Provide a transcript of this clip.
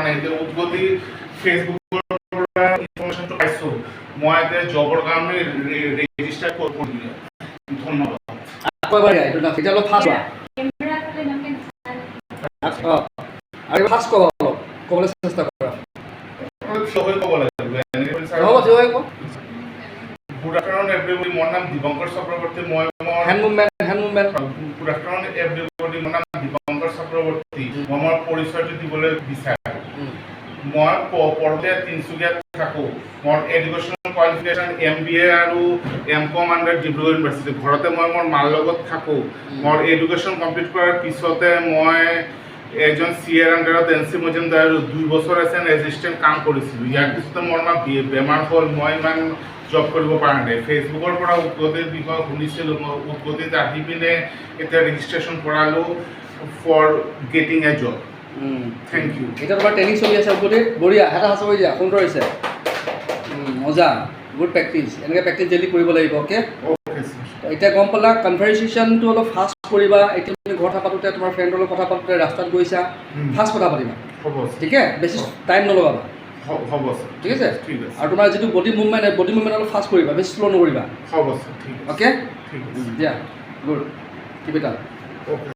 নাই যে উদ্গতি ফেচবুকৰ পৰা ইনফৰমেশ্যনটো পাইছোঁ মই এতিয়া জবৰ কাৰণে ৰেজিষ্টাৰ কৰি দিলোঁ ধন্যবাদ এতিয়া অলপ ফাষ্ট আৰু ফাষ্ট ক'ব অলপ ক'বলৈ চেষ্টা কৰা ক'ব লাগিব গুড আফটাৰনুন এভৰিবডি মোৰ নাম দীপংকৰ চক্ৰৱৰ্তী মই hand movement good afternoon everybody মোৰ নাম দীপংকৰ চক্ৰৱৰ্তী মই মোৰ পৰিচয়টো দিবলৈ বিচাৰোঁ মই পৰতে তিনিচুকীয়াত থাকোঁ মোৰ এডুকেশ্যনেল কোৱালিফিকেশ্যন MBA আৰু M.Com আণ্ডাৰ ডিব্ৰুগড় ইউনিভাৰ্চিটি ঘৰতে মই মোৰ মাৰ লগত থাকোঁ মোৰ এডুকেশ্যন কমপ্লিট কৰাৰ পিছতে মই এজন CAৰ আণ্ডাৰত NC মজুমদাৰ 2 বছৰ এজন এছিষ্টেণ্ট কাম কৰিছিলোঁ ইয়াৰ পিছতে মোৰ বেমাৰ হ'ল মই ইমান জব কৰিব পৰা নাই ফেচবুকৰ পৰা উদ্গতিৰ বিষয়ে শুনিছিলোঁ মই উদ্গতিত আহি পিনে এতিয়া ৰেজিষ্ট্ৰেশ্যন কৰালোঁ for getting a job thank you এতিয়া তোমাৰ ট্ৰেইনিং চলি আছে উদ্গতিত বঢ়িয়া এটা সাঁচ কৰি দিয়া সুন্দৰ হৈছে মজা গুড প্ৰেক্টিছ এনেকৈ প্ৰেক্টিছ ডেইলি কৰিব লাগিব অ'কে এতিয়া গম পালা কনভাৰচেশ্যনটো অলপ ফাষ্ট কৰিবা এতিয়া তুমি ঘৰত থাকোঁতে তোমাৰ ফ্ৰেণ্ডৰ লগত কথা পাতোঁতে ৰাস্তাত গৈছা ফাষ্ট কথা পাতিবা হ'ব ঠিক আছে বেছি টাইম নলগাবা হ'ব ঠিক আছে আৰু তোমাৰ যিটো বডি মুভমেণ্ট অলপ ফাষ্ট কৰিবা বেছি শ্ল' নকৰিবা হ'ব ঠিক আছে অ'কে ঠিক আছে দিয়া good keep it up okay